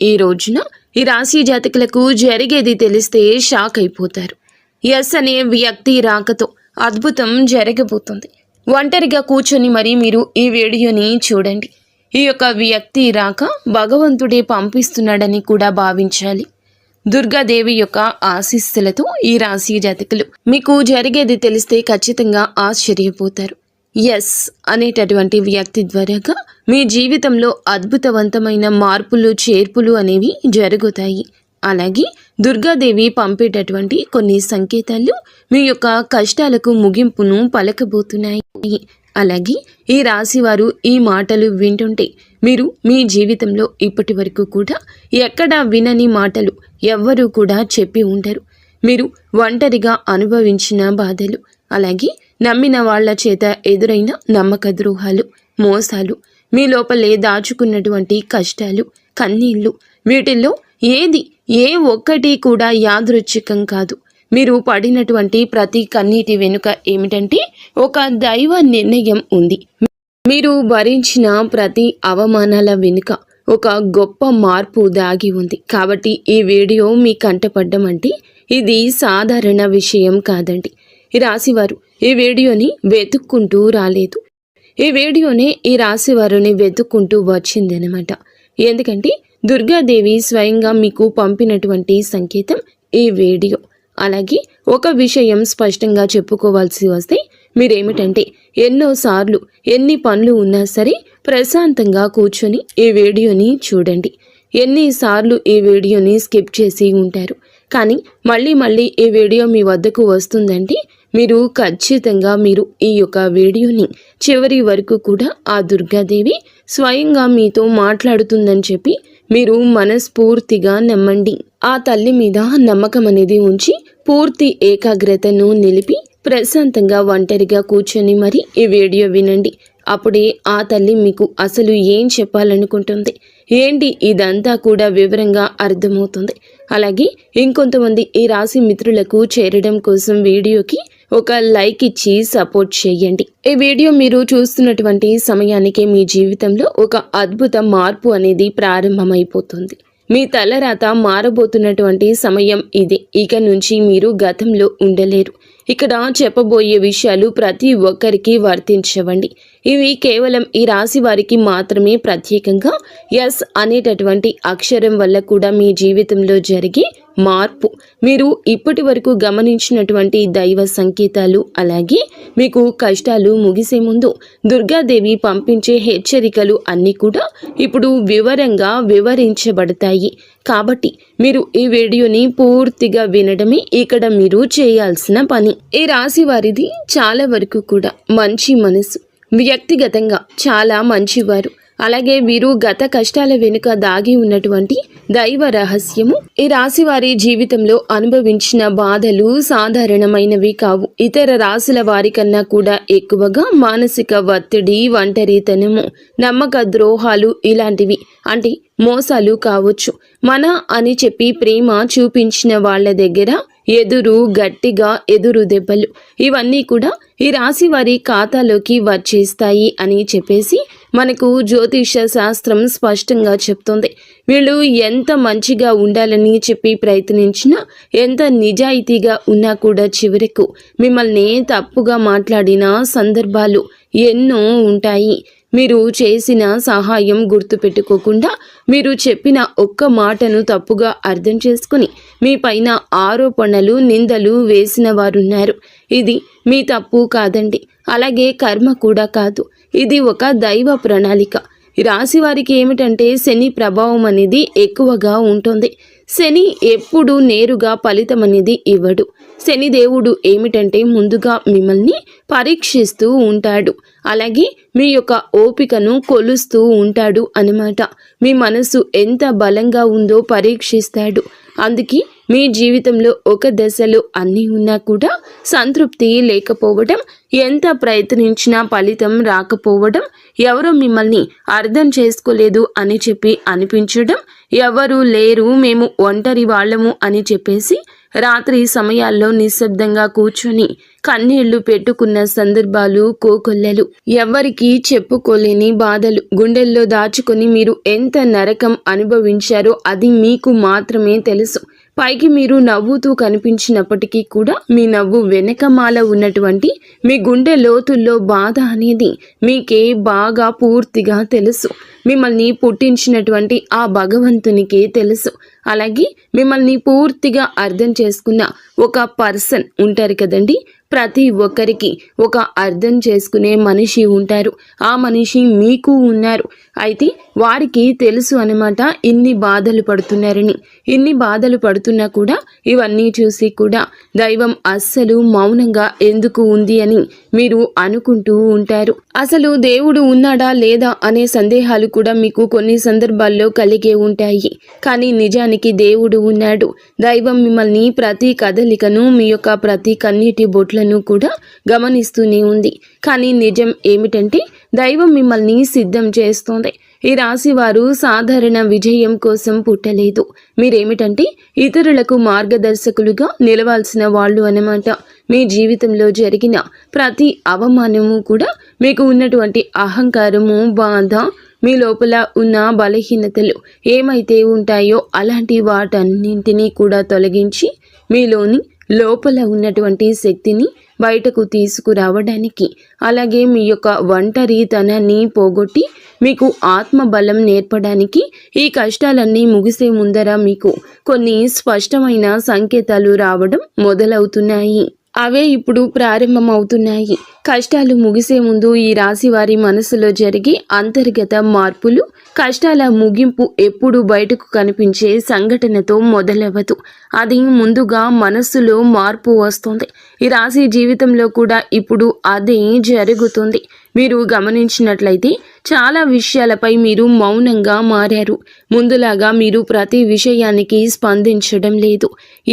ఈ రోజున ఈ రాశి జాతకులకు జరిగేది తెలిస్తే షాక్ అయిపోతారు. ఎస్ అనే వ్యక్తి రాకతో అద్భుతం జరగబోతుంది. ఒంటరిగా కూర్చొని మరి మీరు ఈ వీడియోని చూడండి. ఈ యొక్క వ్యక్తి రాక భగవంతుడే పంపిస్తున్నాడని కూడా భావించాలి. దుర్గాదేవి యొక్క ఆశీస్సులతో ఈ రాశి జాతకులు మీకు జరిగేది తెలిస్తే ఖచ్చితంగా ఆశ్చర్యపోతారు. ఎస్ అనేటటువంటి వ్యక్తి ద్వారాగా మీ జీవితంలో అద్భుతవంతమైన మార్పులు చేర్పులు అనేవి జరుగుతాయి. అలాగే దుర్గాదేవి పంపేటటువంటి కొన్ని సంకేతాలు మీ యొక్క కష్టాలకు ముగింపును పలకబోతున్నాయి. అలాగే ఈ రాశి వారు ఈ మాటలు వింటుంటే మీరు మీ జీవితంలో ఇప్పటి వరకు కూడా ఎక్కడా వినని మాటలు ఎవ్వరూ కూడా చెప్పి ఉండరు. మీరు ఒంటరిగా అనుభవించిన బాధలు, అలాగే నమ్మిన వాళ్ల చేత ఎదురైన నమ్మక ద్రోహాలు, మోసాలు, మీ లోపలే దాచుకున్నటువంటి కష్టాలు, కన్నీళ్లు, వీటిల్లో ఏ ఒక్కటి కూడా యాదృచ్ఛికం కాదు. మీరు పడినటువంటి ప్రతి కన్నీటి వెనుక ఏమిటంటే ఒక దైవ నిర్ణయం ఉంది. మీరు భరించిన ప్రతి అవమానాల వెనుక ఒక గొప్ప మార్పు దాగి ఉంది. కాబట్టి ఈ వీడియో మీ కంటపడ్డం అంటే ఇది సాధారణ విషయం కాదండి. ఈ రాశివారు ఈ వీడియోని వెతుక్కుంటూ రాలేదు. ఈ వీడియోనే ఈ రాశివారిని వెతుక్కుంటూ వచ్చిందనమాట. ఎందుకంటే దుర్గాదేవి స్వయంగా మీకు పంపినటువంటి సంకేతం ఈ వీడియో. అలాగే ఒక విషయం స్పష్టంగా చెప్పుకోవాల్సి వస్తే మీరేమిటంటే ఎన్నోసార్లు ఎన్ని పనులు ఉన్నా సరే ప్రశాంతంగా కూర్చొని ఈ వీడియోని చూడండి. ఎన్నిసార్లు ఈ వీడియోని స్కిప్ చేసి ఉంటారు. కానీ మళ్ళీ ఈ వీడియో మీ వద్దకు వస్తుందంటే మీరు ఖచ్చితంగా ఈ యొక్క వీడియోని చివరి వరకు కూడా ఆ దుర్గాదేవి స్వయంగా మీతో మాట్లాడుతుందని చెప్పి మీరు మనస్ఫూర్తిగా నమ్మండి. ఆ తల్లి మీద నమ్మకం అనేది ఉంచి పూర్తి ఏకాగ్రతను నిలిపి ప్రశాంతంగా ఒంటరిగా కూర్చొని మరి ఈ వీడియో వినండి. అప్పుడే ఆ తల్లి మీకు అసలు ఏం చెప్పాలనుకుంటుంది ఏంటి ఇదంతా కూడా వివరంగా అర్థమవుతుంది. అలాగే ఇంకొంతమంది ఈ రాశి మిత్రులకు చేరడం కోసం వీడియోకి ఒక లైక్ ఇచ్చి సపోర్ట్ చేయండి. ఈ వీడియో మీరు చూస్తున్నటువంటి సమయానికి మీ జీవితంలో ఒక అద్భుత మార్పు అనేది ప్రారంభమైపోతుంది. మీ తలరాత మారబోతున్నటువంటి సమయం ఇది. ఇక నుంచి మీరు గతంలో ఉండలేరు. ఇక్కడ చెప్పబోయే విషయాలు ప్రతి ఒక్కరికి వర్తించవండి. ఇవి కేవలం ఈ రాశి వారికి మాత్రమే ప్రత్యేకంగా ఎస్ అనేటటువంటి అక్షరం వల్ల కూడా మీ జీవితంలో జరిగే మార్పు, మీరు ఇప్పటి వరకు గమనించినటువంటి దైవ సంకేతాలు, అలాగే మీకు కష్టాలు ముగిసే ముందు దుర్గాదేవి పంపించే హెచ్చరికలు అన్నీ కూడా ఇప్పుడు వివరంగా వివరించబడతాయి. కాబట్టి మీరు ఈ వీడియోని పూర్తిగా వినడమే ఇక్కడ మీరు చేయాల్సిన పని. ఈ రాశి వారిది చాలా వరకు కూడా మంచి మనసు, వ్యక్తిగతంగా చాలా మంచివారు. అలాగే వీరు గత కష్టాల వెనుక దాగి ఉన్నటువంటి దైవ రహస్యము. ఈ రాశి వారి జీవితంలో అనుభవించిన బాధలు సాధారణమైనవి కావు. ఇతర రాశుల వారి కన్నా కూడా ఎక్కువగా మానసిక ఒత్తిడి, ఒంటరితనము, నమ్మక ద్రోహాలు ఇలాంటివి, అంటే మోసాలు కావచ్చు. మన అని చెప్పి ప్రేమ చూపించిన వాళ్ళ దగ్గర గట్టిగా ఎదురు దెబ్బలు, ఇవన్నీ కూడా ఈ రాశి వారి ఖాతాలోకి వచ్చేస్తాయి అని చెప్పేసి మనకు జ్యోతిష శాస్త్రం స్పష్టంగా చెప్తోంది. వీళ్ళు ఎంత మంచిగా ఉండాలని చెప్పి ప్రయత్నించినా, ఎంత నిజాయితీగా ఉన్నా కూడా చివరకు మిమ్మల్ని తప్పుగా మాట్లాడిన సందర్భాలు ఎన్నో ఉంటాయి. మీరు చేసిన సహాయం గుర్తుపెట్టుకోకుండా మీరు చెప్పిన ఒక్క మాటను తప్పుగా అర్థం చేసుకుని మీ పైన ఆరోపణలు, నిందలు వేసిన వారున్నారు. ఇది మీ తప్పు కాదండి. అలాగే కర్మ కూడా కాదు. ఇది ఒక దైవ ప్రణాళిక. రాశి వారికి ఏమిటంటే శని ప్రభావం అనేది ఎక్కువగా ఉంటుంది. శని ఎప్పుడు నేరుగా ఫలితం అనేది ఇవ్వడు. శని దేవుడు ఏమిటంటే ముందుగా మిమ్మల్ని పరీక్షిస్తూ ఉంటాడు. అలాగే మీ యొక్క ఓపికను కొలుస్తూ ఉంటాడు అన్నమాట. మీ మనసు ఎంత బలంగా ఉందో పరీక్షిస్తాడు. అందుకే మీ జీవితంలో ఒక దశలో అన్నీ ఉన్నా కూడా సంతృప్తి లేకపోవడం, ఎంత ప్రయత్నించినా ఫలితం రాకపోవడం, ఎవరో మిమ్మల్ని అర్థం చేసుకోలేదు అని చెప్పి అనిపించడం, ఎవరు లేరు మేము ఒంటరి వాళ్ళము అని చెప్పేసి రాత్రి సమయాల్లో నిశ్శబ్దంగా కూర్చొని కన్నీళ్లు పెట్టుకున్న సందర్భాలు కోకొల్లలు. ఎవ్వరికీ చెప్పుకోలేని బాధలు గుండెల్లో దాచుకొని మీరు ఎంత నరకం అనుభవించారో అది మీకు మాత్రమే తెలుసు. పైకి మీరు నవ్వుతూ కనిపించినప్పటికీ కూడా మీ నవ్వు వెనకమాల ఉన్నటువంటి మీ గుండె లోతుల్లో బాధ అనేది మీకే బాగా పూర్తిగా తెలుసు. మిమ్మల్ని పుట్టించినటువంటి ఆ భగవంతునికే తెలుసు. అలాగే మిమ్మల్ని పూర్తిగా అర్థం చేసుకున్న ఒక పర్సన్ ఉంటారు కదండి. ప్రతి ఒక్కరికి ఒక అర్థం చేసుకునే మనిషి ఉంటారు. ఆ మనిషి మీకు ఉన్నారు. అయితే వారికి తెలుసు అన్నమాట ఇన్ని బాధలు పడుతున్నారని. ఇన్ని బాధలు పడుతున్నా కూడా ఇవన్నీ చూసి కూడా దైవం అస్సలు మౌనంగా ఎందుకు ఉంది అని మీరు అనుకుంటూ ఉంటారు. అసలు దేవుడు ఉన్నాడా లేదా అనే సందేహాలు కూడా మీకు కొన్ని సందర్భాల్లో కలిగే ఉంటాయి. కానీ నిజానికి దేవుడు ఉన్నాడు. దైవం మిమ్మల్ని ప్రతి కదలికను, మీ యొక్క ప్రతి కన్నీటి బొట్లను కూడా గమనిస్తూనే ఉంది. కానీ నిజం ఏమిటంటే దైవం మిమ్మల్ని సిద్ధం చేస్తోంది. ఈ రాశి వారు సాధారణ విజయం కోసం పుట్టలేదు. మీరేమిటంటే ఇతరులకు మార్గదర్శకులుగా నిలవాల్సిన వాళ్ళు అన్నమాట. మీ జీవితంలో జరిగిన ప్రతి అవమానము కూడా మీకు ఉన్నటువంటి అహంకారము, బాధ, మీ లోపల ఉన్న బలహీనతలు ఏమైతే ఉంటాయో అలాంటి వాటన్నింటినీ కూడా తొలగించి మీలోని లోపల ఉన్నటువంటి శక్తిని బయటకు తీసుకురావడానికి, అలాగే మీ యొక్క ఒంటరితనాన్ని పోగొట్టి మీకు ఆత్మబలం నేర్పడానికి ఈ కష్టాలన్నీ ముగిసే ముందర మీకు కొన్ని స్పష్టమైన సంకేతాలు రావడం మొదలవుతున్నాయి. అవే ఇప్పుడు ప్రారంభమవుతున్నాయి. కష్టాలు ముగిసే ముందు ఈ రాశి వారి మనసులో జరిగే అంతర్గత మార్పులు, కష్టాల ముగింపు ఎప్పుడు బయటకు కనిపించే సంఘటనతో మొదలవ్వదు. అది ముందుగా మనస్సులో మార్పు వస్తుంది. ఈ రాశి జీవితంలో కూడా ఇప్పుడు అదే జరుగుతుంది. మీరు గమనించినట్లయితే చాలా విషయాలపై మీరు మౌనంగా మారారు. ముందులాగా మీరు ప్రతి విషయానికి స్పందించడం లేదు.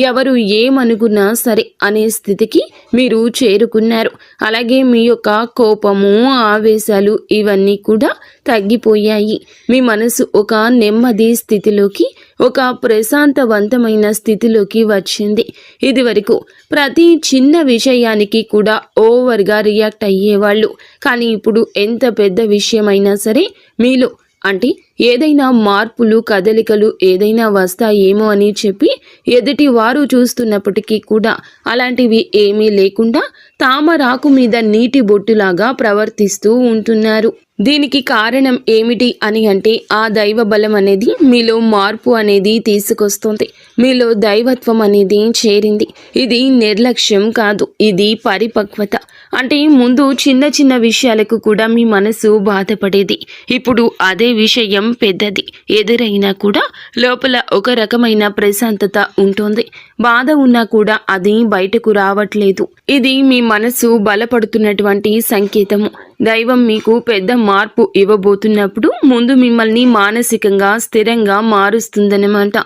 ఎవరు ఏమనుకున్నా సరే అనే స్థితికి మీరు చేరుకున్నారు. అలాగే మీ యొక్క కోపము, ఆవేశాలు ఇవన్నీ కూడా తగ్గిపోయాయి. మీ మనసు ఒక నెమ్మది స్థితిలోకి, ఒక ప్రశాంతవంతమైన స్థితిలోకి వచ్చింది. ఇది వరకు ప్రతి చిన్న విషయానికి కూడా ఓవర్గా రియాక్ట్ అయ్యేవాళ్ళు. కానీ ఇప్పుడు ఎంత పెద్ద విషయమైనా సరే మీలో అంటే ఏదైనా మార్పులు, కదలికలు ఏదైనా వస్తాయేమో అని చెప్పి ఎదుటి వారు చూస్తున్నప్పటికీ కూడా అలాంటివి ఏమీ లేకుండా తామరాకు మీద నీటి బొట్టులాగా ప్రవర్తిస్తూ ఉంటున్నారు. దీనికి కారణం ఏమిటి అని అంటే ఆ దైవ బలం అనేది మీలో మార్పు అనేది తీసుకొస్తుంది. మీలో దైవత్వం అనేది చేరింది. ఇది నిర్లక్ష్యం కాదు, ఇది పరిపక్వత. అంటే ముందు చిన్న చిన్న విషయాలకు కూడా మీ మనసు బాధపడేది. ఇప్పుడు అదే విషయం పెద్దది ఎదురైనా కూడా లోపల ఒక రకమైన ప్రశాంతత ఉంటుంది. బాధ ఉన్నా కూడా అది బయటకు రావట్లేదు. ఇది మీ మనసు బలపడుతున్నటువంటి సంకేతము. దైవం మీకు పెద్ద మార్పు ఇవ్వబోతున్నప్పుడు ముందు మిమ్మల్ని మానసికంగా స్థిరంగా మారుస్తుందన్నమాట.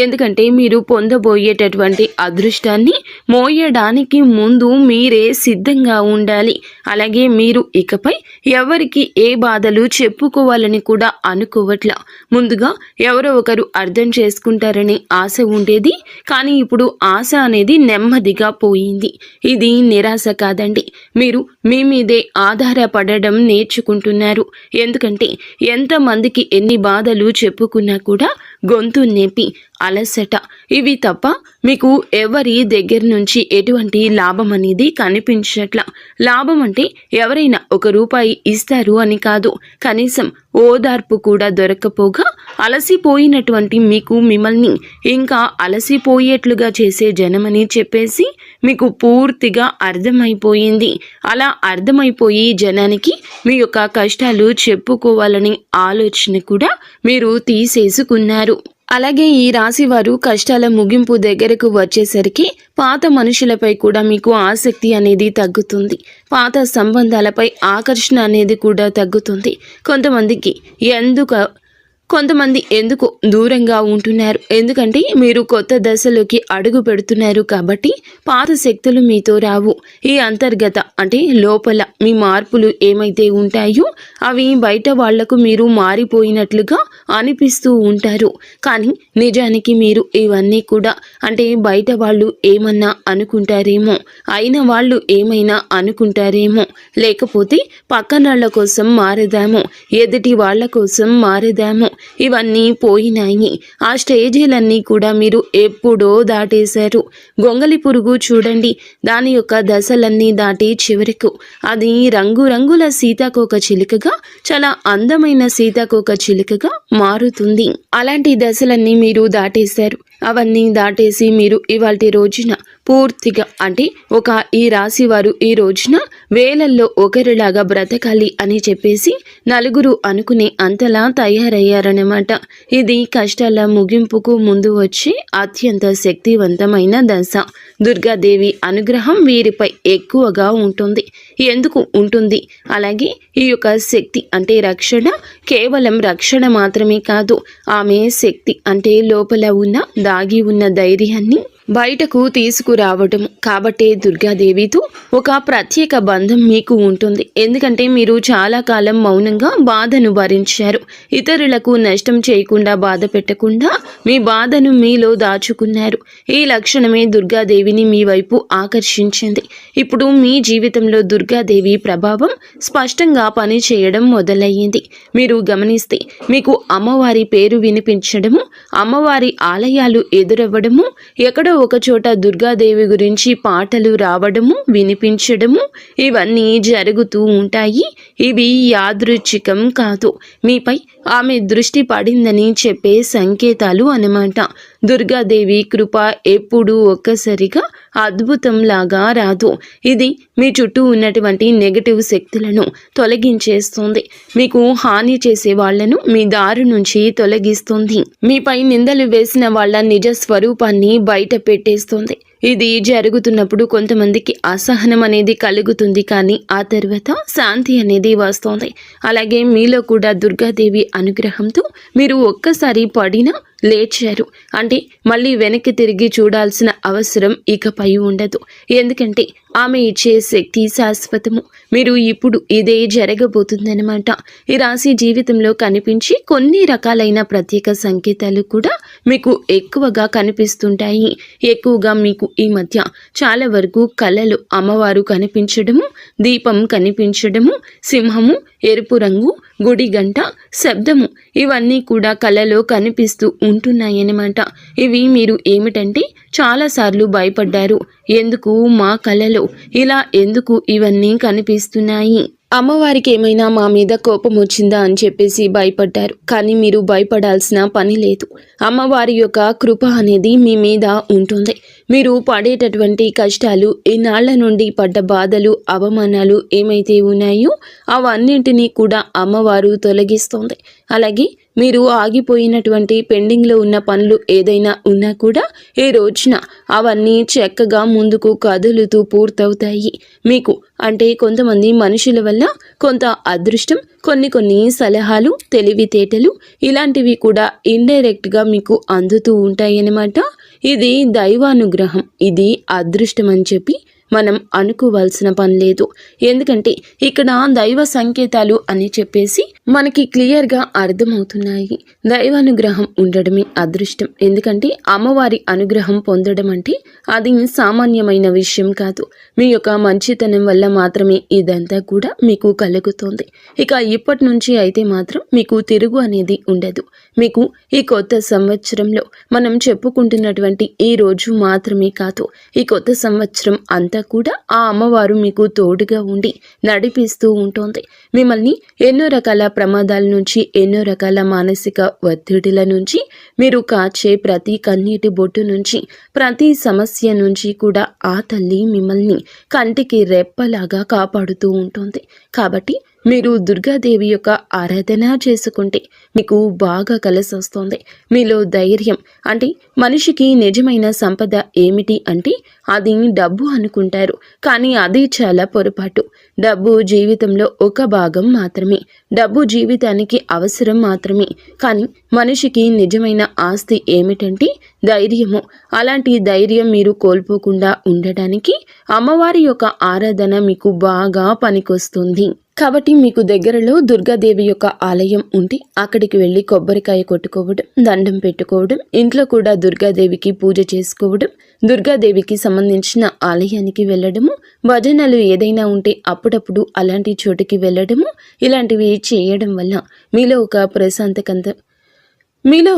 ఎందుకంటే మీరు పొందబోయేటటువంటి అదృష్టాన్ని మోయడానికి ముందు మీరే సిద్ధంగా ఉండాలి. అలాగే మీరు ఇకపై ఎవరికి ఏ బాధలు చెప్పుకోవాలని కూడా అనుకోవట్లా. ముందుగా ఎవరో ఒకరు అర్థం చేసుకుంటారని ఆశ ఉండేది. కానీ ఇప్పుడు ఆశ అనేది నెమ్మదిగా పోయింది. ఇది నిరాశ కాదండి. మీరు మీ మీదే ఆధారపడడం నేర్చుకుంటున్నారు. ఎందుకంటే ఎంతమందికి ఎన్ని బాధలు చెప్పుకున్నా కూడా గొంతు నొప్పి, అలసట ఇవి తప్ప మీకు ఎవరి దగ్గర నుంచి ఎటువంటి లాభం అనేది కనిపించట్లా. లాభం అంటే ఎవరైనా ₹1 ఇస్తారు అని కాదు, కనీసం ఓదార్పు కూడా దొరకపోగా అలసిపోయినటువంటి మీకు మిమ్మల్ని ఇంకా అలసిపోయేట్లుగా చేసే జనమని చెప్పేసి మీకు పూర్తిగా అర్థమైపోయింది. అలా అర్థమైపోయి జనానికి మీ యొక్క కష్టాలు చెప్పుకోవాలని ఆలోచన కూడా మీరు తీసేసుకున్నారు. అలాగే ఈ రాశి వారు కష్టాల ముగింపు దగ్గరకు వచ్చేసరికి పాత మనుషులపై కూడా మీకు ఆసక్తి అనేది తగ్గుతుంది. పాత సంబంధాలపై ఆకర్షణ అనేది కూడా తగ్గుతుంది. కొంతమందికి కొంతమంది ఎందుకు దూరంగా ఉంటున్నారు, ఎందుకంటే మీరు కొత్త దశలోకి అడుగు పెడుతున్నారు కాబట్టి పాత శక్తులు మీతో రావు. ఈ అంతర్గత అంటే లోపల మీ మార్పులు ఏమైతే ఉంటాయో అవి బయట వాళ్లకు మీరు మారిపోయినట్లుగా అనిపిస్తూ ఉంటారు. కానీ నిజానికి మీరు ఇవన్నీ కూడా అంటే బయట వాళ్ళు ఏమన్నా అనుకుంటారేమో, అయిన వాళ్ళు ఏమైనా అనుకుంటారేమో, లేకపోతే పక్కనాళ్ల కోసం మారదాము, ఎదుటి వాళ్ల కోసం మారదాము, ఇవన్నీ పోయినాయి. ఆ స్టేజీలన్నీ కూడా మీరు ఎప్పుడో దాటేశారు. గొంగలి పురుగు చూడండి, దాని యొక్క దశలన్నీ దాటి చివరకు అది రంగురంగుల సీతాకోక చిలుకగా, చాలా అందమైన సీతాకోక చిలుకగా మారుతుంది. అలాంటి దశలన్నీ మీరు దాటేశారు. అవన్నీ దాటేసి మీరు ఇవాల్టి రోజున పూర్తిగా అంటే ఒక ఈ రాశి వారు ఈ రోజున వేలల్లో ఒకరిలాగా బ్రతకాలి అని చెప్పేసి నలుగురు అనుకునే అంతలా తయారయ్యారన్నమాట. ఇది కష్టాల ముగింపుకు ముందు వచ్చే అత్యంత శక్తివంతమైన దశ. దుర్గాదేవి అనుగ్రహం వీరిపై ఎక్కువగా ఉంటుంది. ఎందుకు ఉంటుంది? అలాగే ఈ యొక్క శక్తి అంటే రక్షణ కేవలం రక్షణ మాత్రమే కాదు, ఆమె శక్తి అంటే లోపల ఉన్న దాగి ఉన్న ధైర్యాన్ని బయటకు తీసుకురావటం. కాబట్టే దుర్గాదేవితో ఒక ప్రత్యేక బంధం మీకు ఉంటుంది. ఎందుకంటే మీరు చాలా కాలం మౌనంగా బాధను భరించారు. ఇతరులకు నష్టం చేయకుండా బాధ పెట్టకుండా మీ బాధను మీలో దాచుకున్నారు. ఈ లక్షణమే దుర్గాదేవిని మీ వైపు ఆకర్షించింది. ఇప్పుడు మీ జీవితంలో దుర్గాదేవి ప్రభావం స్పష్టంగా పనిచేయడం మొదలయ్యింది. మీరు గమనిస్తే మీకు అమ్మవారి పేరు వినిపించడము, అమ్మవారి ఆలయాలు ఎదురవ్వడము, ఎక్కడో ఒక చోట దుర్గాదేవి గురించి పాటలు రావడము, వినిపించడము, ఇవన్నీ జరుగుతూ ఉంటాయి. ఇవి యాదృచ్ఛికం కాదు, మీపై ఆమె దృష్టి పడిందని చెప్పే సంకేతాలు అన్నమాట. దుర్గాదేవి కృప ఎప్పుడూ ఒక్కసారిగా అద్భుతంలాగా రాదు. ఇది మీ చుట్టూ ఉన్నటువంటి నెగటివ్ శక్తులను తొలగించేస్తుంది. మీకు హాని చేసే వాళ్లను మీ దారి నుంచి తొలగిస్తుంది. మీపై నిందలు వేసిన వాళ్ళ నిజ స్వరూపాన్ని బయట పెట్టేస్తుంది. ఇది జరుగుతున్నప్పుడు కొంతమందికి అసహనం అనేది కలుగుతుంది, కానీ ఆ తర్వాత శాంతి అనేది వస్తుంది. అలాగే మీలో కూడా దుర్గాదేవి అనుగ్రహంతో మీరు ఒక్కసారి పడినా లేచారు అంటే మళ్ళీ వెనక్కి తిరిగి చూడాల్సిన అవసరం ఇకపై ఉండదు. ఎందుకంటే ఆమె ఇచ్చే శక్తి శాశ్వతము. మీరు ఇప్పుడు ఇదే జరగబోతుందన్నమాట. ఈ రాశి జీవితంలో కనిపించి కొన్ని రకాలైన ప్రత్యేక సంకేతాలు కూడా మీకు ఎక్కువగా కనిపిస్తుంటాయి. ఎక్కువగా మీకు ఈ మధ్య చాలా వరకు కళలు అమ్మవారు కనిపించడము, దీపం కనిపించడము, సింహము, ఎరుపు రంగు, గుడి గంట, శబ్దము, ఇవన్నీ కూడా కళలో కనిపిస్తూ ఉంటున్నాయన్నమాట. ఇవి మీరు ఏమిటంటే చాలాసార్లు భయపడ్డారు. ఎందుకు మా కళలో ఇలా ఎందుకు ఇవన్నీ కనిపిస్తున్నాయి, అమ్మవారికి ఏమైనా మా మీద కోపం వచ్చిందా అని చెప్పేసి భయపడ్డారు. కానీ మీరు భయపడాల్సిన పని లేదు. అమ్మవారి యొక్క కృప అనేది మీ మీద ఉంటుంది. మీరు పడేటటువంటి కష్టాలు, ఇన్నాళ్ల నుండి పడ్డ బాధలు, అవమానాలు ఏమైతే ఉన్నాయో అవన్నింటినీ కూడా అమ్మవారు తొలగిస్తుంది. అలాగే మీరు ఆగిపోయినటువంటి పెండింగ్లో ఉన్న పనులు ఏదైనా ఉన్నా కూడా ఈ రోజున అవన్నీ చక్కగా ముందుకు కదులుతూ పూర్తవుతాయి. మీకు అంటే కొంతమంది మనుషుల వల్ల కొంత అదృష్టం, కొన్ని సలహాలు, తెలివితేటలు ఇలాంటివి కూడా ఇండైరెక్ట్గా మీకు అందుతూ ఉంటాయన్నమాట. ఇది దైవానుగ్రహం, ఇది అదృష్టం అని చెప్పి మనం అనుకోవాల్సిన పని లేదు. ఎందుకంటే ఇక్కడ దైవ సంకేతాలు అని చెప్పేసి మనకి క్లియర్గా అర్థమవుతున్నాయి. దైవానుగ్రహం ఉండడమే అదృష్టం. ఎందుకంటే అమ్మవారి అనుగ్రహం పొందడం అంటే అది సామాన్యమైన విషయం కాదు. మీ యొక్క మంచితనం వల్ల మాత్రమే ఇదంతా కూడా మీకు కలుగుతుంది. ఇక ఇప్పటి నుంచి అయితే మాత్రం మీకు తిరుగు అనేది ఉండదు. మీకు ఈ కొత్త సంవత్సరంలో మనం చెప్పుకుంటున్నటువంటి ఈ రోజు మాత్రమే కాదు, ఈ కొత్త సంవత్సరం అంతా కూడా ఆ అమ్మవారు మీకు తోడుగా ఉండి నడిపిస్తూ ఉంటుంది. మిమ్మల్ని ఎన్నో రకాల ప్రమాదాల నుంచి, ఎన్నో రకాల మానసిక ఒత్తిడిల నుంచి, మీరు కాచే ప్రతి కన్నీటి బొట్టు నుంచి, ప్రతి సమస్య నుంచి కూడా ఆ తల్లి మిమ్మల్ని కంటికి రెప్పలాగా కాపాడుతూ ఉంటుంది. కాబట్టి మీరు దుర్గాదేవి యొక్క ఆరాధన చేసుకుంటే మీకు బాగా కలిసి వస్తుంది. మీలో ధైర్యం అంటే మనిషికి నిజమైన సంపద ఏమిటి అంటే అది డబ్బు అనుకుంటారు, కానీ అది చాలా పొరపాటు. డబ్బు జీవితంలో ఒక భాగం మాత్రమే. డబ్బు జీవితానికి అవసరం మాత్రమే. కానీ మనిషికి నిజమైన ఆస్తి ఏమిటంటే ధైర్యము. అలాంటి ధైర్యం మీరు కోల్పోకుండా ఉండడానికి అమ్మవారి యొక్క ఆరాధన మీకు బాగా పనికొస్తుంది. కాబట్టి మీకు దగ్గరలో దుర్గాదేవి యొక్క ఆలయం ఉంటే అక్కడికి వెళ్ళి కొబ్బరికాయ కొట్టుకోవడం, దండం పెట్టుకోవడం, ఇంట్లో కూడా దుర్గాదేవికి పూజ చేసుకోవడం, దుర్గాదేవికి సంబంధించిన ఆలయానికి వెళ్ళడము, భజనలు ఏదైనా ఉంటే అప్పుడప్పుడు అలాంటి చోటుకి వెళ్ళడము, ఇలాంటివి చేయడం వల్ల మీలో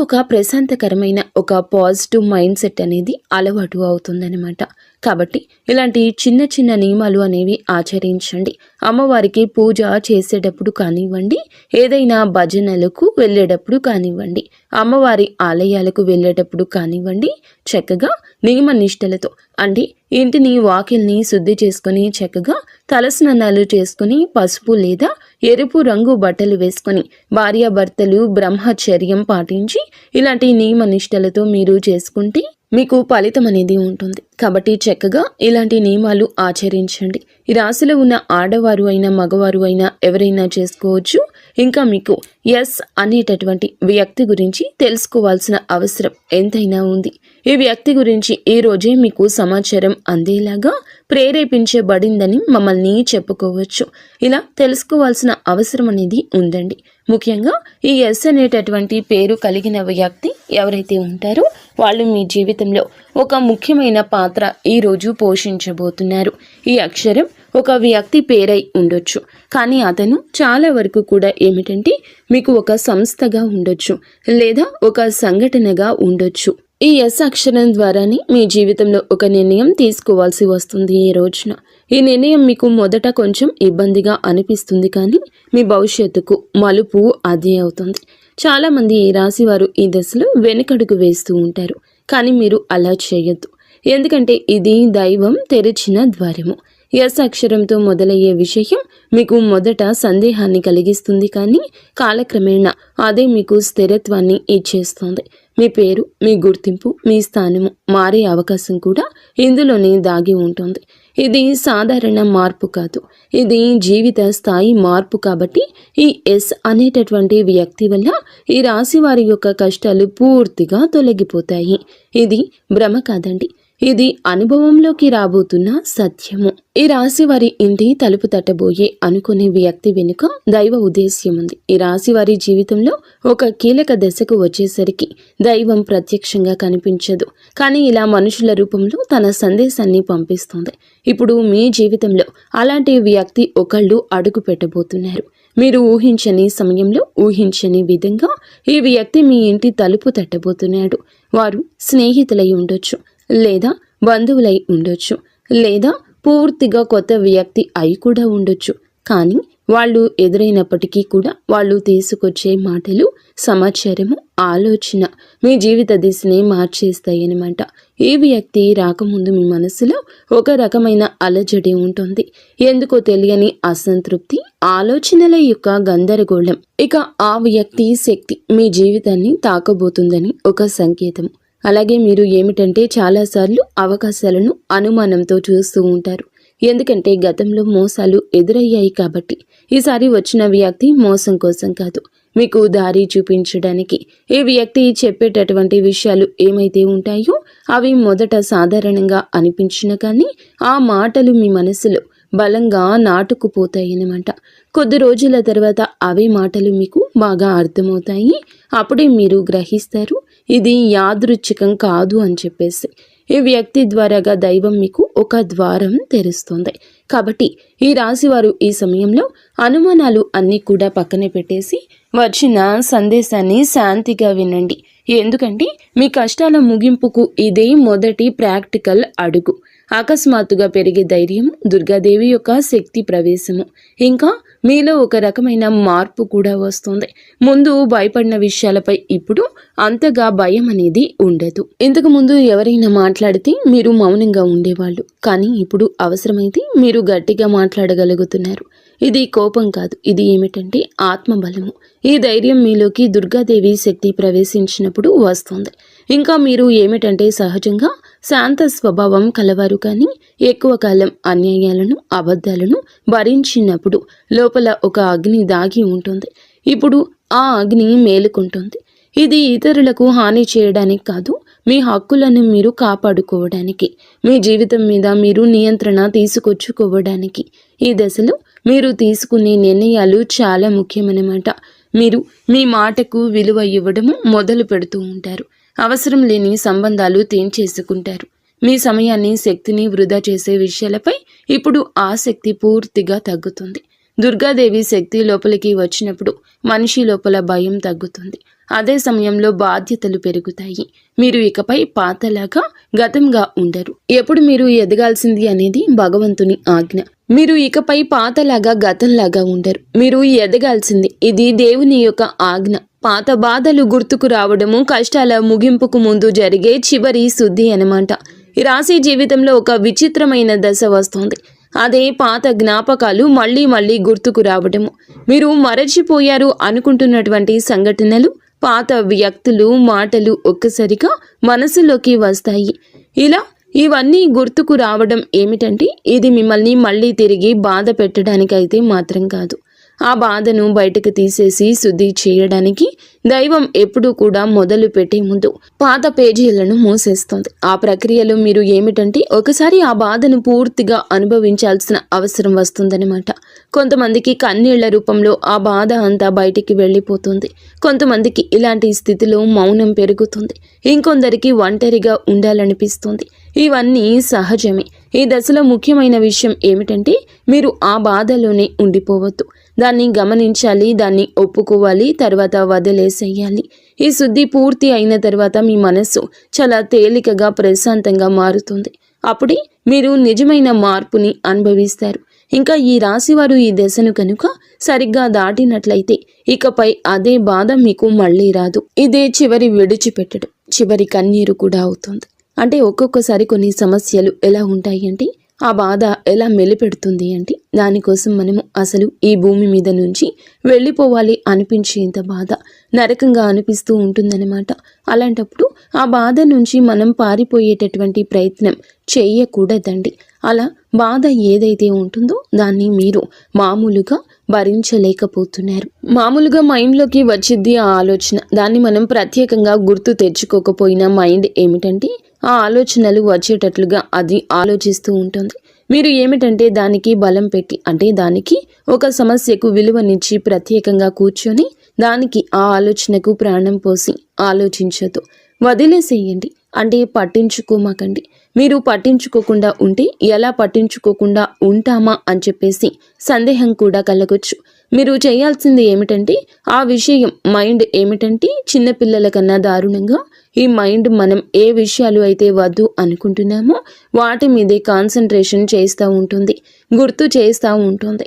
ఒక ప్రశాంతకరమైన ఒక పాజిటివ్ మైండ్ సెట్ అనేది అలవాటు అవుతుందన్నమాట. కాబట్టి ఇలాంటి చిన్న చిన్న నియమాలు అనేవి ఆచరించండి. అమ్మవారికి పూజ చేసేటప్పుడు కానివ్వండి, ఏదైనా భజనలకు వెళ్ళేటప్పుడు కానివ్వండి, అమ్మవారి ఆలయాలకు వెళ్ళేటప్పుడు కానివ్వండి, చక్కగా నియమ నిష్టలతో అంటే ఇంటిని వాకిల్ని శుద్ధి చేసుకొని చక్కగా తలస్నానాలు చేసుకుని పసుపు లేదా ఎరుపు రంగు బట్టలు వేసుకొని భార్యాభర్తలు బ్రహ్మచర్యం పాటించి ఇలాంటి నియమ నిష్టలతో మీరు చేసుకుంటే మీకు ఫలితం అనేది ఉంటుంది. కాబట్టి చక్కగా ఇలాంటి నియమాలు ఆచరించండి. ఈ రాశిలో ఉన్న ఆడవారు అయినా మగవారు అయినా ఎవరైనా చేసుకోవచ్చు. ఇంకా మీకు ఎస్ అనేటటువంటి వ్యక్తి గురించి తెలుసుకోవాల్సిన అవసరం ఎంతైనా ఉంది. ఈ వ్యక్తి గురించి ఈ రోజే మీకు సమాచారం అందేలాగా ప్రేరేపించబడిందని మమ్మల్ని చెప్పుకోవచ్చు. ఇలా తెలుసుకోవాల్సిన అవసరం అనేది ఉందండి. ముఖ్యంగా ఈ ఎస్ అనేటటువంటి పేరు కలిగిన వ్యక్తి ఎవరైతే ఉంటారో వాళ్ళు మీ జీవితంలో ఒక ముఖ్యమైన పాత్ర ఈరోజు పోషించబోతున్నారు. ఈ అక్షరం ఒక వ్యక్తి పేరై ఉండొచ్చు, కానీ అతను చాలా వరకు కూడా ఏమిటంటే మీకు ఒక సంస్థగా ఉండొచ్చు లేదా ఒక సంఘటనగా ఉండొచ్చు. ఈ ఎస్ అక్షరం ద్వారానే మీ జీవితంలో ఒక నిర్ణయం తీసుకోవాల్సి వస్తుంది. ఈ రోజున ఈ నిర్ణయం మీకు మొదట కొంచెం ఇబ్బందిగా అనిపిస్తుంది, కానీ మీ భవిష్యత్తుకు మలుపు అదే అవుతుంది. చాలామంది ఈ రాశి వారు ఈ దశలో వెనుకడుగు వేస్తూ ఉంటారు, కానీ మీరు అలా చేయొద్దు. ఎందుకంటే ఇది దైవం తెరిచిన ద్వారము. ఎస్ అక్షరంతో మొదలయ్యే విషయం మీకు మొదట సందేహాన్ని కలిగిస్తుంది, కానీ కాలక్రమేణా అదే మీకు స్థిరత్వాన్ని ఇచ్చేస్తుంది. మీ పేరు, మీ గుర్తింపు, మీ స్థానము మారే అవకాశం కూడా ఇందులోనే దాగి ఉంటుంది. ఇది సాధారణ మార్పు కాదు, ఇది జీవిత స్థాయి మార్పు. కాబట్టి ఈ ఎస్ అనేటటువంటి వ్యక్తి వల్ల ఈ రాశి వారి యొక్క కష్టాలు పూర్తిగా తొలగిపోతాయి. ఇది భ్రమ కాదండి, ఇది అనుభవంలోకి రాబోతున్న సత్యము. ఈ రాశి వారి ఇంటి తలుపు తట్టబోయే అనుకునే వ్యక్తి వెనుక దైవ ఉద్దేశ్యం ఉంది. ఈ రాశి వారి జీవితంలో ఒక కీలక దశకు వచ్చేసరికి దైవం ప్రత్యక్షంగా కనిపించదు, కానీ ఇలా మనుషుల రూపంలో తన సందేశాన్ని పంపిస్తుంది. ఇప్పుడు మీ జీవితంలో అలాంటి వ్యక్తి ఒకళ్ళు అడుగు పెట్టబోతున్నారు. మీరు ఊహించని సమయంలో ఊహించని విధంగా ఈ వ్యక్తి మీ ఇంటి తలుపు తట్టబోతున్నాడు. వారు స్నేహితులై ఉండొచ్చు, లేదా బంధువులై ఉండొచ్చు, లేదా పూర్తిగా కొత్త వ్యక్తి అయి కూడా ఉండొచ్చు. కానీ వాళ్ళు ఎదురైనప్పటికీ కూడా వాళ్ళు తీసుకొచ్చే మాటలు, సమాచారము, ఆలోచన మీ జీవిత దిశని మార్చేస్తాయన్నమాట. ఈ వ్యక్తి రాకముందు మీ మనసులో ఒక రకమైన అలజడి ఉంటుంది. ఎందుకో తెలియని అసంతృప్తి, ఆలోచనల యొక్క గందరగోళం. ఇక ఆ వ్యక్తి శక్తి మీ జీవితాన్ని తాకబోతుందని ఒక సంకేతం. అలాగే మీరు ఏమిటంటే చాలాసార్లు అవకాశాలను అనుమానంతో చూస్తూ ఉంటారు. ఎందుకంటే గతంలో మోసాలు ఎదురయ్యాయి కాబట్టి. ఈసారి వచ్చిన వ్యక్తి మోసం కోసం కాదు, మీకు దారి చూపించడానికి. ఈ వ్యక్తి చెప్పేటటువంటి విషయాలు ఏమైతే ఉంటాయో అవి మొదట సాధారణంగా అనిపించిన కానీ ఆ మాటలు మీ మనసులో బలంగా నాటుకుపోతాయన్నమాట. కొద్ది రోజుల తర్వాత అవే మాటలు మీకు బాగా అర్థమవుతాయి. అప్పుడే మీరు గ్రహిస్తారు ఇది యాదృచ్ఛికం కాదు అని చెప్పేసి. ఈ వ్యక్తి ద్వారాగా దైవం మీకు ఒక ద్వారం తెరుస్తుంది. కాబట్టి ఈ రాశివారు ఈ సమయంలో అనుమానాలు అన్నీ కూడా పక్కన పెట్టేసి వచ్చిన సందేశాన్ని శాంతిగా వినండి. ఎందుకంటే మీ కష్టాల ముగింపుకు ఇదే మొదటి ప్రాక్టికల్ అడుగు. అకస్మాత్తుగా పెరిగే ధైర్యం, దుర్గాదేవి యొక్క శక్తి ప్రవేశము, ఇంకా మీలో ఒక రకమైన మార్పు కూడా వస్తుంది. ముందు భయపడిన విషయాలపై ఇప్పుడు అంతగా భయం అనేది ఉండదు. ఇంతకు ముందు ఎవరైనా మాట్లాడితే మీరు మౌనంగా ఉండేవాళ్ళు, కానీ ఇప్పుడు అవసరమైతే మీరు గట్టిగా మాట్లాడగలుగుతున్నారు. ఇది కోపం కాదు, ఇది ఏమిటంటే ఆత్మబలము. ఈ ధైర్యం మీలోకి దుర్గాదేవి శక్తి ప్రవేశించినప్పుడు వస్తుంది. ఇంకా మీరు ఏమిటంటే సహజంగా శాంత స్వభావం కలవారు, కానీ ఎక్కువ కాలం అన్యాయాలను అబద్ధాలను భరించినప్పుడు లోపల ఒక అగ్ని దాగి ఉంటుంది. ఇప్పుడు ఆ అగ్ని మేలుకుంటుంది. ఇది ఇతరులకు హాని చేయడానికి కాదు, మీ హక్కులను మీరు కాపాడుకోవడానికి, మీ జీవితం మీద మీరు నియంత్రణ తీసుకొచ్చుకోవడానికి. ఈ దశలో మీరు తీసుకునే నిర్ణయాలు చాలా ముఖ్యమన్నమాట. మీరు మీ మాటకు విలువ ఇవ్వడము మొదలు పెడుతూ ఉంటారు. అవసరం లేని సంబంధాలు తెంచేసుకుంటారు. మీ సమయాన్ని శక్తిని వృధా చేసే విషయాలపై ఇప్పుడు ఆసక్తి పూర్తిగా తగ్గుతుంది. దుర్గాదేవి శక్తి లోపలికి వచ్చినప్పుడు మనిషి లోపల భయం తగ్గుతుంది. అదే సమయంలో బాధ్యతలు పెరుగుతాయి. మీరు ఇకపై పాతలాగా గతంగా ఉండరు. ఎప్పుడు మీరు ఎదగాల్సింది అనేది భగవంతుని ఆజ్ఞ. మీరు ఇకపై పాతలాగా గతంలాగా ఉండరు. మీరు ఎదగాల్సింది, ఇది దేవుని యొక్క ఆజ్ఞ. పాత బాధలు గుర్తుకు రావడము కష్టాల ముగింపుకు ముందు జరిగే చివరి శుద్ధి అన్నమాట. ఈ రాశి జీవితంలో ఒక విచిత్రమైన దశ వస్తుంది. అదే పాత జ్ఞాపకాలు మళ్ళీ మళ్ళీ గుర్తుకు రావడము. మీరు మరచిపోయారు అనుకుంటున్నటువంటి సంఘటనలు, పాత వ్యక్తులు, మాటలు ఒక్కసారిగా మనసులోకి వస్తాయి. ఇలా ఇవన్నీ గుర్తుకు రావడం ఏమిటంటే ఇది మిమ్మల్ని మళ్ళీ తిరిగి బాధ పెట్టడానికైతే మాత్రం కాదు. ఆ బాధను బయటకు తీసేసి శుద్ధి చేయడానికి దైవం ఎప్పుడూ కూడా మొదలు పెట్టే ముందు పాత పేజీలను మూసేస్తుంది. ఆ ప్రక్రియలో మీరు ఏమిటంటే ఒకసారి ఆ బాధను పూర్తిగా అనుభవించాల్సిన అవసరం వస్తుందన్నమాట. కొంతమందికి కన్నీళ్ల రూపంలో ఆ బాధ అంతా బయటికి వెళ్ళిపోతుంది. కొంతమందికి ఇలాంటి స్థితిలో మౌనం పెరుగుతుంది. ఇంకొందరికి ఒంటరిగా ఉండాలనిపిస్తుంది. ఇవన్నీ సహజమే. ఈ దశలో ముఖ్యమైన విషయం ఏమిటంటే మీరు ఆ బాధలోనే ఉండిపోవద్దు. దాన్ని గమనించాలి, దాన్ని ఒప్పుకోవాలి, తర్వాత వదిలేసేయాలి. ఈ శుద్ధి పూర్తి అయిన తర్వాత మీ మనస్సు చాలా తేలికగా ప్రశాంతంగా మారుతుంది. అప్పుడే మీరు నిజమైన మార్పుని అనుభవిస్తారు. ఇంకా ఈ రాశివారు ఈ దశను కనుక సరిగ్గా దాటినట్లయితే ఇకపై అదే బాధ మీకు మళ్ళీ రాదు. ఇదే చివరి విడిచిపెట్టడం, చివరి కన్నీరు కూడా అవుతుంది. అంటే ఒక్కొక్కసారి కొన్ని సమస్యలు ఎలా ఉంటాయి అంటే ఆ బాధ ఎలా మెలిపెడుతుంది అంటే దానికోసం మనము అసలు ఈ భూమి మీద నుంచి వెళ్ళిపోవాలి అనిపించేంత బాధ నరకంగా అనిపిస్తూ ఉంటుందన్నమాట. అలాంటప్పుడు ఆ బాధ నుంచి మనం పారిపోయేటటువంటి ప్రయత్నం చేయకూడదండి. అలా బాధ ఏదైతే ఉంటుందో దాన్ని మీరు మామూలుగా భరించలేకపోతున్నారు. మామూలుగా మైండ్లోకి వచ్చింది ఆ ఆలోచన. దాన్ని మనం ప్రత్యేకంగా గుర్తు తెచ్చుకోకపోయినా మైండ్ ఏమిటంటే ఆ ఆలోచనలు వచ్చేటట్లుగా అది ఆలోచిస్తూ ఉంటుంది. మీరు ఏమిటంటే దానికి బలం పెట్టి, అంటే దానికి ఒక సమస్యకు విలువనిచ్చి ప్రత్యేకంగా కూర్చొని దానికి ఆ ఆలోచనకు ప్రాణం పోసి ఆలోచించదు, వదిలేసేయండి. అంటే పట్టించుకోమాకండి. మీరు పట్టించుకోకుండా ఉంటే ఎలా పట్టించుకోకుండా ఉంటామా అని చెప్పేసి సందేహం కూడా కలగొచ్చు. మీరు చేయాల్సింది ఏమిటంటే ఆ విషయం మైండ్ ఏమిటంటే చిన్నపిల్లల కన్నా దారుణంగా ఈ మైండ్ మనం ఏ విషయాలు అయితే వద్దు అనుకుంటున్నామో వాటి మీదే కాన్సన్ట్రేషన్ చేస్తూ ఉంటుంది, గుర్తు చేస్తూ ఉంటుంది.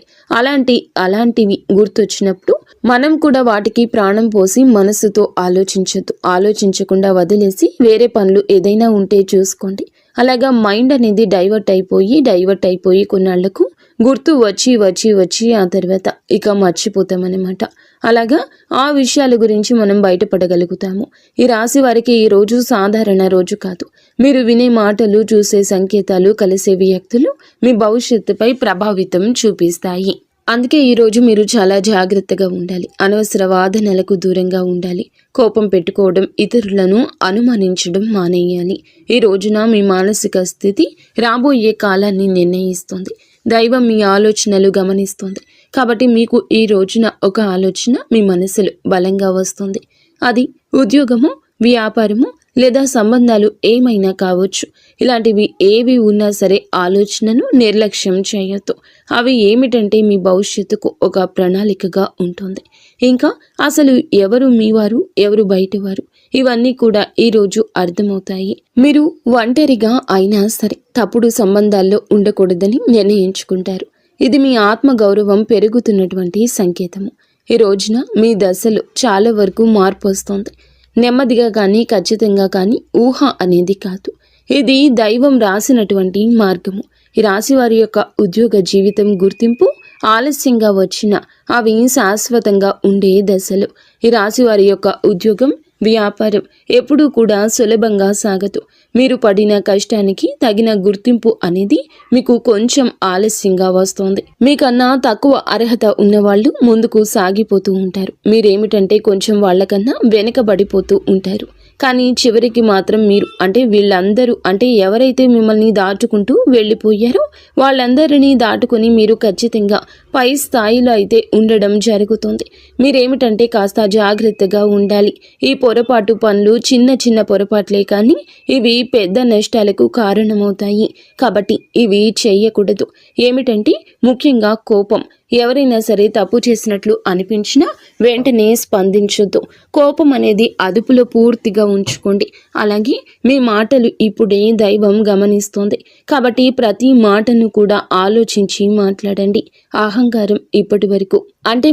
అలాంటివి గుర్తొచ్చినప్పుడు మనం కూడా వాటికి ప్రాణం పోసి మనస్సుతో ఆలోచించద్దు. ఆలోచించకుండా వదిలేసి వేరే పనులు ఏదైనా ఉంటే చూసుకోండి. అలాగా మైండ్ అనేది డైవర్ట్ అయిపోయి కొన్నాళ్లకు గుర్తు వచ్చి ఆ తర్వాత ఇక మర్చిపోతామన్నమాట. అలాగా ఆ విషయాల గురించి మనం బయటపడగలుగుతాము. ఈ రాశి వారికి ఈ రోజు సాధారణ రోజు కాదు. మీరు వినే మాటలు, చూసే సంకేతాలు, కలిసే వ్యక్తులు మీ భవిష్యత్తుపై ప్రభావితం చూపిస్తాయి. అందుకే ఈరోజు మీరు చాలా జాగ్రత్తగా ఉండాలి. అనవసర వాదనలకు దూరంగా ఉండాలి. కోపం పెట్టుకోవడం, ఇతరులను అనుమానించడం మానేయాలి. ఈ రోజున మీ మానసిక స్థితి రాబోయే కాలాన్ని నిర్ణయిస్తుంది. దైవం మీ ఆలోచనలు గమనిస్తుంది. కాబట్టి మీకు ఈ రోజున ఒక ఆలోచన మీ మనసులో బలంగా వస్తుంది. అది ఉద్యోగము, వ్యాపారము లేదా సంబంధాలు ఏమైనా కావచ్చు. ఇలాంటివి ఏవి ఉన్నా సరే ఆలోచనను నిర్లక్ష్యం చేయొద్దు. అవి ఏమిటంటే మీ భవిష్యత్తుకు ఒక ప్రణాళికగా ఉంటుంది. ఇంకా అసలు ఎవరు మీవారు, ఎవరు బయటవారు, ఇవన్నీ కూడా ఈరోజు అర్థమవుతాయి. మీరు ఒంటరిగా అయినా సరే తప్పుడు సంబంధాల్లో ఉండకూడదని నిర్ణయించుకుంటారు. ఇది మీ ఆత్మగౌరవం పెరుగుతున్నటువంటి సంకేతము. ఈ రోజున మీ దశలో చాలా వరకు మార్పు వస్తుంది. నెమ్మదిగా కానీ ఖచ్చితంగా కానీ ఊహ అనేది కాదు. ఇది దైవం రాసినటువంటి మార్గము. ఈ రాశి వారి యొక్క ఉద్యోగ జీవితం గుర్తింపు ఆలస్యంగా వచ్చినా అవి శాశ్వతంగా ఉండే దశలు. ఈ రాశి వారి యొక్క ఉద్యోగం, వ్యాపారం ఎప్పుడూ కూడా సులభంగా సాగదు. మీరు పడిన కష్టానికి తగిన గుర్తింపు అనేది మీకు కొంచెం ఆలస్యంగా వస్తుంది. మీకన్నా తక్కువ అర్హత ఉన్నవాళ్ళు ముందుకు సాగిపోతూ ఉంటారు. మీరేమిటంటే కొంచెం వాళ్ళకన్నా వెనకబడిపోతూ ఉంటారు. కానీ చివరికి మాత్రం మీరు వీళ్ళందరూ ఎవరైతే మిమ్మల్ని దాటుకుంటూ వెళ్ళిపోయారో వాళ్ళందరినీ దాటుకొని మీరు ఖచ్చితంగా పై స్థాయిలో అయితే ఉండడం జరుగుతుంది. మీరేమిటంటే కాస్త జాగ్రత్తగా ఉండాలి. ఈ పొరపాటు పనులు చిన్న చిన్న పొరపాట్లే కానీ ఇవి పెద్ద నష్టాలకు కారణమవుతాయి. కాబట్టి ఇవి చేయకూడదు. ఏమిటంటే ముఖ్యంగా కోపం. ఎవరైనా సరే తప్పు చేసినట్లు అనిపించినా వెంటనే స్పందించొద్దు. కోపం అనేది అదుపులో పూర్తిగా ఉంచుకోండి. అలాగే మీ మాటలు ఇప్పుడే దైవం గమనిస్తోంది. కాబట్టి ప్రతి మాటను కూడా ఆలోచించి మాట్లాడండి. అహంకారం ఇప్పటి వరకు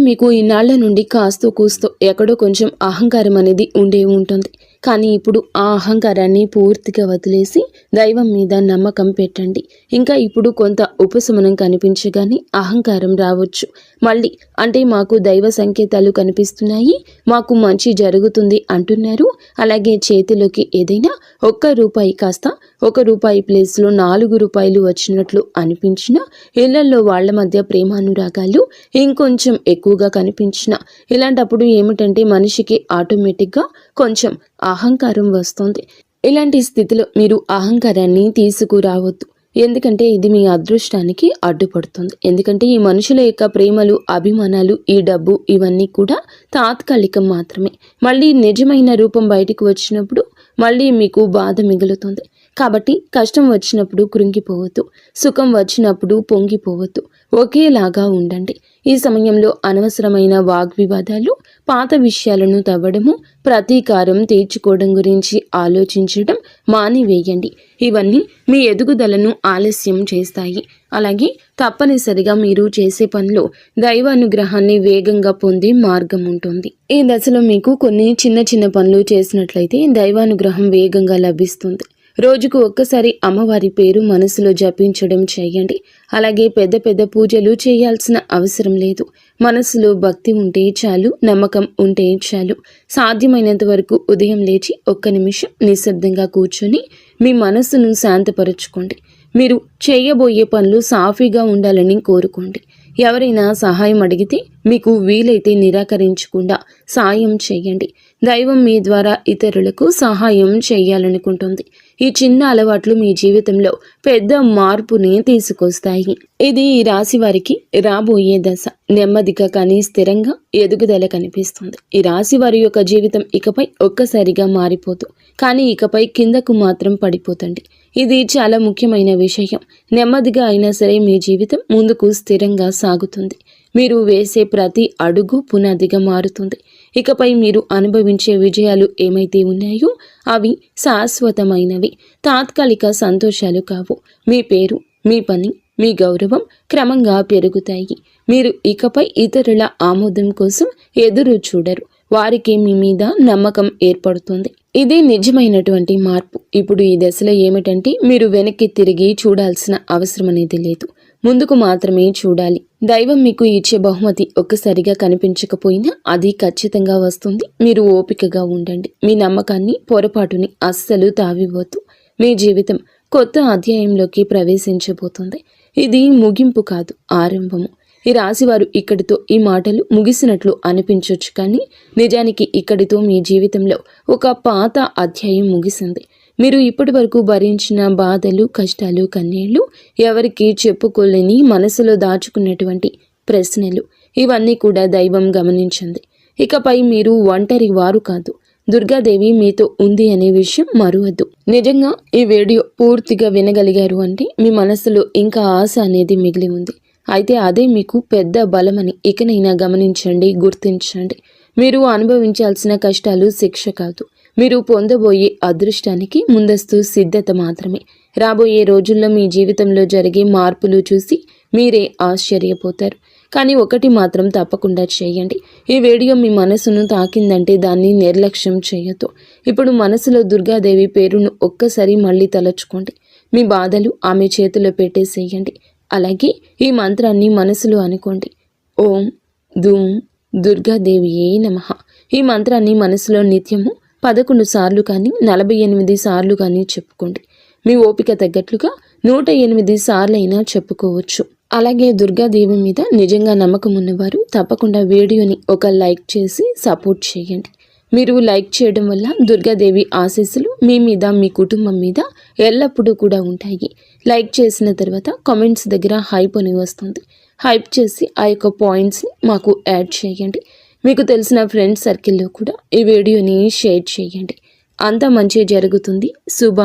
మీకు ఇన్నాళ్ల నుండి కాస్తో కూస్తో ఎక్కడో కొంచెం అహంకారం అనేది ఉండే ఉంటుంది. కానీ ఇప్పుడు ఆ అహంకారాన్ని పూర్తిగా వదిలేసి దైవం మీద నమ్మకం పెట్టండి. ఇంకా ఇప్పుడు కొంత ఉపశమనం కనిపించగానే అహంకారం రావచ్చు. మళ్ళీ మాకు దైవ సంకేతాలు కనిపిస్తున్నాయి, మాకు మంచి జరుగుతుంది అంటున్నారు. అలాగే చేతిలోకి ఏదైనా ₹1 కాస్త ₹1 ప్లేస్లో ₹4 వచ్చినట్లు అనిపించినా, ఇళ్లలో వాళ్ల మధ్య ప్రేమానురాగాలు ఇంకొంచెం ఎక్కువగా కనిపించిన ఇలాంటప్పుడు ఏమిటంటే మనిషికి ఆటోమేటిక్గా కొంచెం అహంకారం వస్తుంది. ఇలాంటి స్థితిలో మీరు అహంకారాన్ని తీసుకురావద్దు. ఎందుకంటే ఇది మీ అదృష్టానికి అడ్డుపడుతుంది. ఎందుకంటే ఈ మనుషుల యొక్క ప్రేమలు, అభిమానాలు, ఈ డబ్బు ఇవన్నీ కూడా తాత్కాలికం మాత్రమే. మళ్ళీ నిజమైన రూపం బయటికి వచ్చినప్పుడు మళ్ళీ మీకు బాధ మిగులుతుంది. కాబట్టి కష్టం వచ్చినప్పుడు కృంగిపోవద్దు, సుఖం వచ్చినప్పుడు పొంగిపోవద్దు. ఒకేలాగా ఉండండి. ఈ సమయంలో అనవసరమైన వాగ్వివాదాలు, పాత విషయాలను తవ్వడము, ప్రతీకారం తీర్చుకోవడం గురించి ఆలోచించడం మానివేయండి. ఇవన్నీ మీ ఎదుగుదలను ఆలస్యం చేస్తాయి. అలాగే తప్పనిసరిగా మీరు చేసే పనిలో దైవానుగ్రహాన్ని వేగంగా పొందే మార్గం ఉంటుంది. ఈ దశలో మీకు కొన్ని చిన్న చిన్న పనులు చేసినట్లయితే దైవానుగ్రహం వేగంగా లభిస్తుంది. రోజుకు ఒక్కసారి అమ్మవారి పేరు మనసులో జపించడం చేయండి. అలాగే పెద్ద పెద్ద పూజలు చేయాల్సిన అవసరం లేదు. మనసులో భక్తి ఉంటే చాలు, నమ్మకం ఉంటే చాలు. సాధ్యమైనంత వరకు ఉదయం లేచి 1 నిమిషం నిశ్శబ్దంగా కూర్చొని మీ మనసును శాంతపరచుకోండి. మీరు చేయబోయే పనులు సాఫీగా ఉండాలని కోరుకోండి. ఎవరైనా సహాయం అడిగితే మీకు వీలైతే నిరాకరించకుండా సాయం చేయండి. దైవం మీ ద్వారా ఇతరులకు సహాయం చేయాలనుకుంటుంది. ఈ చిన్న అలవాట్లు మీ జీవితంలో పెద్ద మార్పుని తీసుకొస్తాయి. ఇది ఈ రాశి వారికి రాబోయే దశ. నెమ్మదిగా కానీ స్థిరంగా ఎదుగుదల కనిపిస్తుంది. ఈ రాశి వారి యొక్క జీవితం ఇకపై ఒక్కసారిగా మారిపోదు, కానీ ఇకపై కిందకు మాత్రం పడిపోతండి. ఇది చాలా ముఖ్యమైన విషయం. నెమ్మదిగా అయినా సరే మీ జీవితం ముందుకు స్థిరంగా సాగుతుంది. మీరు వేసే ప్రతి అడుగు పునాదిగా మారుతుంది. ఇకపై మీరు అనుభవించే విజయాలు ఏమైతే ఉన్నాయో అవి శాశ్వతమైనవి, తాత్కాలిక సంతోషాలు కావు. మీ పేరు, మీ పని, మీ గౌరవం క్రమంగా పెరుగుతాయి. మీరు ఇకపై ఇతరుల ఆమోదం కోసం ఎదురు చూడరు. వారికి మీ మీద నమ్మకం ఏర్పడుతుంది. ఇదే నిజమైనటువంటి మార్పు. ఇప్పుడు ఈ దశలో ఏమిటంటే మీరు వెనక్కి తిరిగి చూడాల్సిన అవసరం అనేది లేదు, ముందుకు మాత్రమే చూడాలి. దైవం మీకు ఇచ్చే బహుమతి ఒక్కసారిగా కనిపించకపోయినా అది ఖచ్చితంగా వస్తుంది. మీరు ఓపికగా ఉండండి. మీ నమ్మకాన్ని, పొరపాటుని అస్సలు తావివ్వద్దు. మీ జీవితం కొత్త అధ్యాయంలోకి ప్రవేశించబోతుంది. ఇది ముగింపు కాదు, ఆరంభము. ఈ రాశివారు ఇక్కడితో ఈ మాటలు ముగిసినట్లు అనిపించవచ్చు, కానీ నిజానికి ఇక్కడితో మీ జీవితంలో ఒక పాత అధ్యాయం ముగిసింది. మీరు ఇప్పటి వరకు భరించిన బాధలు, కష్టాలు, కన్నీళ్లు, ఎవరికి చెప్పుకోలేని మనసులో దాచుకున్నటువంటి ప్రశ్నలు, ఇవన్నీ కూడా దైవం గమనించింది. ఇకపై మీరు ఒంటరి వారు కాదు. దుర్గాదేవి మీతో ఉంది అనే విషయం మరువద్దు. నిజంగా ఈ వీడియో పూర్తిగా వినగలిగారు అంటే మీ మనసులో ఇంకా ఆశ అనేది మిగిలి ఉంది. అయితే అదే మీకు పెద్ద బలమని ఇకనైనా గమనించండి, గుర్తించండి. మీరు అనుభవించాల్సిన కష్టాలు శిక్ష కాదు, మీరు పొందబోయే అదృష్టానికి ముందస్తు సిద్ధత మాత్రమే. రాబోయే రోజుల్లో మీ జీవితంలో జరిగే మార్పులు చూసి మీరే ఆశ్చర్యపోతారు. కానీ ఒకటి మాత్రం తప్పకుండా చేయండి. ఈ వీడియో మీ మనసును తాకిందంటే దాన్ని నిర్లక్ష్యం చేయొద్దు. ఇప్పుడు మనసులో దుర్గాదేవి పేరును ఒక్కసారి మళ్ళీ తలచుకోండి. మీ బాధలు ఆమె చేతిలో పెట్టేసేయండి. అలాగే ఈ మంత్రాన్ని మనసులో అనుకోండి. ఓం ధూం దుర్గాదేవియే నమః. ఈ మంత్రాన్ని మనసులో నిత్యము 11 సార్లు కానీ 48 సార్లు కానీ చెప్పుకోండి. మీ ఓపిక తగ్గట్లుగా 108 సార్లైనా చెప్పుకోవచ్చు. అలాగే దుర్గాదేవి మీద నిజంగా నమ్మకం ఉన్నవారు తప్పకుండా వీడియోని ఒక లైక్ చేసి సపోర్ట్ చేయండి. మీరు లైక్ చేయడం వల్ల దుర్గాదేవి ఆశీస్సులు మీ మీద మీ కుటుంబం మీద ఎల్లప్పుడూ కూడా ఉంటాయి. లైక్ చేసిన తర్వాత కామెంట్స్ దగ్గర హైప్ అని వస్తుంది. హైప్ చేసి ఆ యొక్క పాయింట్స్ని మాకు యాడ్ చేయండి. మీకు తెలిసిన ఫ్రెండ్స్ సర్కిల్లో కూడా ఈ వీడియోని షేర్ చేయండి. అంతా మంచి జరుగుతుంది. శుభం.